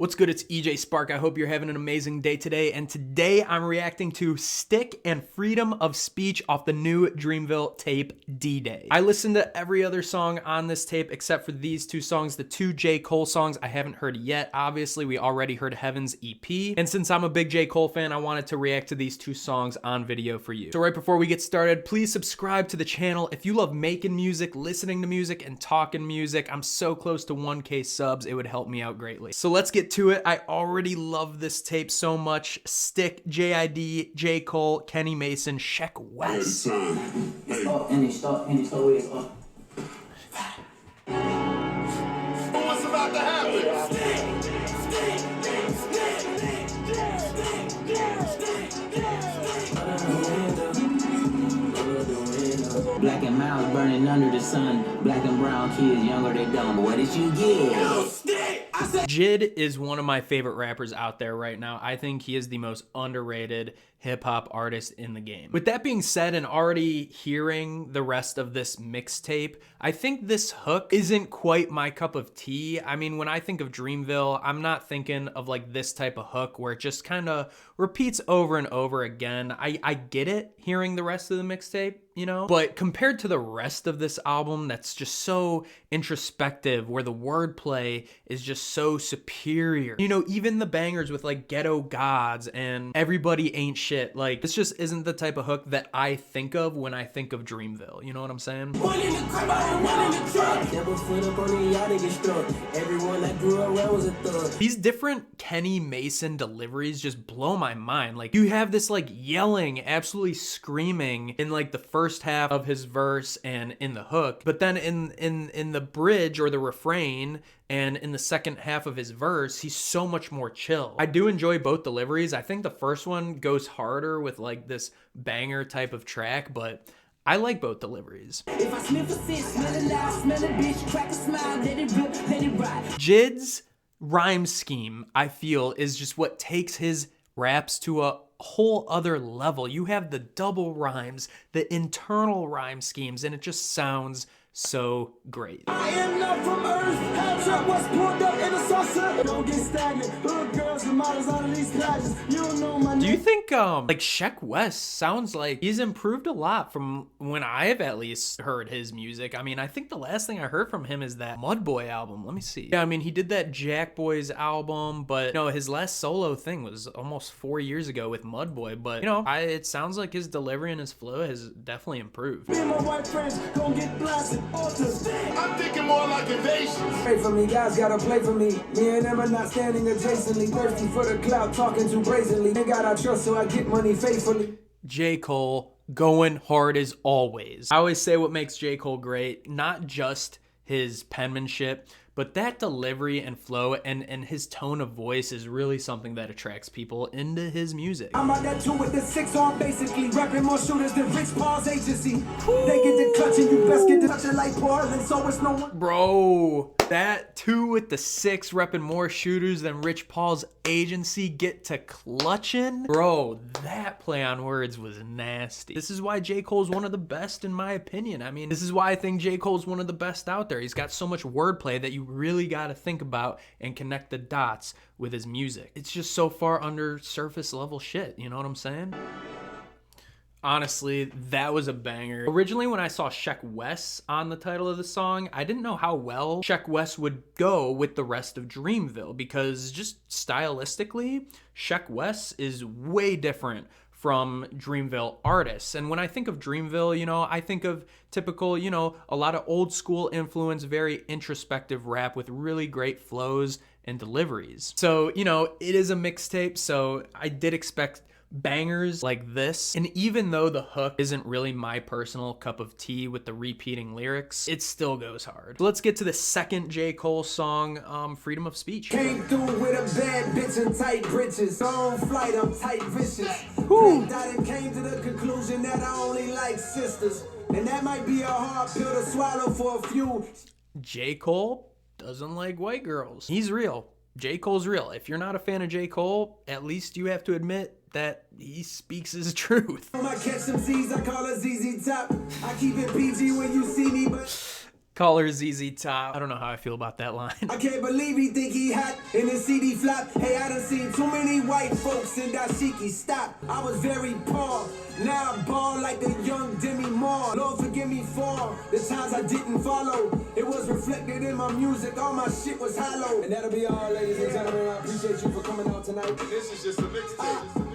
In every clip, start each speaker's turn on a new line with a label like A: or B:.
A: What's good? It's EJ Spark. I hope you're having an amazing day today. And today I'm reacting to Stick and Freedom of Speech off the new Dreamville tape, D-Day. I listened to every other song on this tape except for these two songs. The two J. Cole songs I haven't heard yet. Obviously, we already heard Heaven's EP. And since I'm a big J. Cole fan, I wanted to react to these two songs on video for you. So right before we get started, please subscribe to the channel. If you love making music, listening to music, and talking music, I'm so close to 1K subs. It would help me out greatly. So let's get to it. I already love this tape so much. Stick, JID, J. Cole, Kenny Mason, Sheck West.
B: What's about to happen?
C: Black and miles burning under the sun. Black and brown kids younger, they dumb. What did you get?
A: JID is one of my favorite rappers out there right now. I think he is the most underrated hip-hop artist in the game. With that being said, and already hearing the rest of this mixtape, I think this hook isn't quite my cup of tea. I mean, when I think of Dreamville, I'm not thinking of like this type of hook where it just kind of repeats over and over again. I get it hearing the rest of the mixtape, you know? But compared to the rest of this album that's just so introspective, where the wordplay is just so superior. You know, even the bangers with like Ghetto Gods and Everybody Ain't Shit, like this just isn't the type of hook that I think of when I think of Dreamville. You know what I'm saying? These different Kenny Mason deliveries just blow my mind. Like you have this like yelling, absolutely screaming in like the first half of his verse and in the hook, but then in the bridge or the refrain and in the second half of his verse, he's so much more chill. I do enjoy both deliveries. I think the first one goes harder with like this banger type of track, but I like both deliveries.
C: If I sniff a sit, smell it loud, smell it bitch, crack a smile, let it rip, let it ride.
A: JID's rhyme scheme, I feel, is just what takes his raps to a whole other level. You have the double rhymes, the internal rhyme schemes, and it just sounds so great.
B: I am not from Earth. Half trap was poured up in a saucer. Don't get stagnant. Hood girls and models on these pages. You don't know my name.
A: Do you think like Sheck West sounds like he's improved a lot from when I've at least heard his music? I mean, I think the last thing I heard from him is that Mud Boy album. Let me see. Yeah, I mean, he did that Jack Boys album, but you know, his last solo thing was almost 4 years ago with Mud Boy. But you know, it sounds like his delivery and his flow has definitely improved.
B: Me and my white friends gon' get blasted. I'm thinking more like invasion.
D: Pray for me, guys gotta play for me. Me and them are not standing adjacently. Thirsty for the clout, talking too brazenly. They got our trust, so I get money faithfully.
A: J. Cole going hard as always. I always say what makes J. Cole great, not just his penmanship, but that delivery and flow and his tone of voice is really something that attracts people into his music.
D: I'm out that two with the 6 on, basically rapping more shooters than Rich Paul's agency. They get the clutch and you best get the touching like Portland, so it's no one.
A: Bro, that 2 with the 6 repping more shooters than Rich Paul's agency get to clutching. Bro, that play on words was nasty. This is why J. Cole's one of the best in my opinion. I mean, this is why I think J. Cole's one of the best out there. He's got so much wordplay that you really got to think about and connect the dots with his music. It's just so far under surface level shit. You know what I'm saying? Honestly, that was a banger. Originally, when I saw Sheck West on the title of the song, I didn't know how well Sheck West would go with the rest of Dreamville because just stylistically, Sheck West is way different from Dreamville artists. And when I think of Dreamville, you know, I think of typical, you know, a lot of old school influence, very introspective rap with really great flows and deliveries. So, you know, it is a mixtape, so I did expect bangers like this. And even though the hook isn't really my personal cup of tea with the repeating lyrics, it still goes hard. So let's get to the second J. Cole song, Freedom of Speech.
D: Came through with a bad bitch and tight britches. On flight, I'm tight vicious. And came to the conclusion that I only like sisters. And that might be a hard pill to swallow for a few.
A: J. Cole doesn't like white girls. He's real. J. Cole's real. If you're not a fan of J. Cole, at least you have to admit that he speaks his truth.
D: I catch some Z's, I call her ZZ Top. I keep it PG when you see me, but
A: Call her ZZ Top. I don't know how I feel about that line.
D: I can't believe he think he hot in his CD flop. Hey, I done seen too many white folks in dashiki. Stop. I was very poor. Now I ball like the young Demi Moore. Lord forgive me for the times I didn't follow. It was reflected in my music. All my shit was hollow. And that'll be all, ladies and gentlemen. I appreciate you for coming out tonight. This is just a mixtape.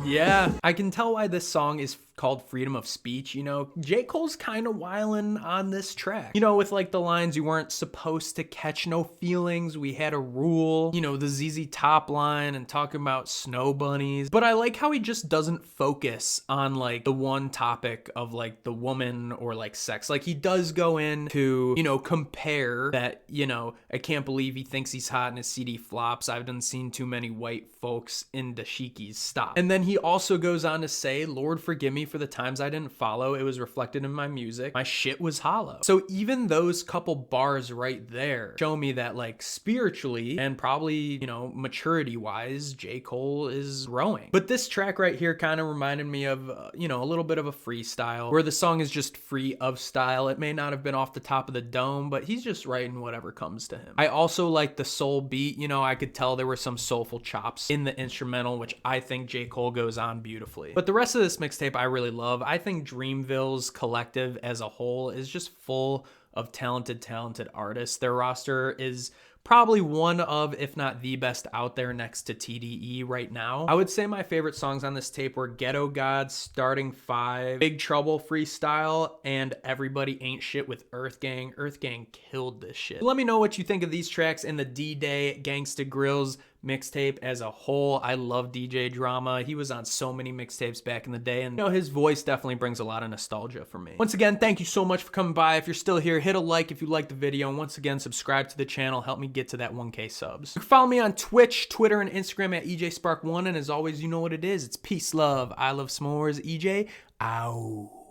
A: Yeah, I can tell why this song is called Freedom of Speech. You know, J. Cole's kind of wildin' on this track. You know, with like the lines, you weren't supposed to catch no feelings, we had a rule. You know, the ZZ Top line and talking about snow bunnies. But I like how he just doesn't focus on like the one topic of like the woman or like sex. Like he does go in to, you know, compare that, you know, I can't believe he thinks he's hot and his CD flops. I've done seen too many white folks in dashikis. Stop. And then he also goes on to say, Lord forgive me for the times I didn't follow. It was reflected in my music. My shit was hollow. So even those couple bars right there show me that like spiritually and probably, you know, maturity wise, J. Cole is growing. But this track right here kind of reminded me of, you know, a little bit of a freestyle where the song is just free of style. It may not have been off the top of the dome, but he's just writing whatever comes to him. I also like the soul beat. You know, I could tell there were some soulful chops in the instrumental, which I think J. Cole goes on beautifully. But the rest of this mixtape I really love. I think Dreamville's collective as a whole is just full of talented artists. Their roster is probably one of, if not the best out there next to TDE right now. I would say my favorite songs on this tape were Ghetto Gods, Starting 5, Big Trouble Freestyle, and Everybody Ain't Shit with EARTHGANG. EARTHGANG killed this shit. Let me know what you think of these tracks in the D-Day Gangsta Grillz mixtape as a whole. I love DJ Drama. He was on so many mixtapes back in the day, and you know, his voice definitely brings a lot of nostalgia for me. Once again, thank you so much for coming by. If you're still here, hit a like if you liked the video, and once again, subscribe to the channel. Help me get to that 1K subs. You can follow me on Twitch, Twitter, and Instagram at EJ Spark1, and as always, you know what it is. It's peace, love, I love s'mores, EJ, ow.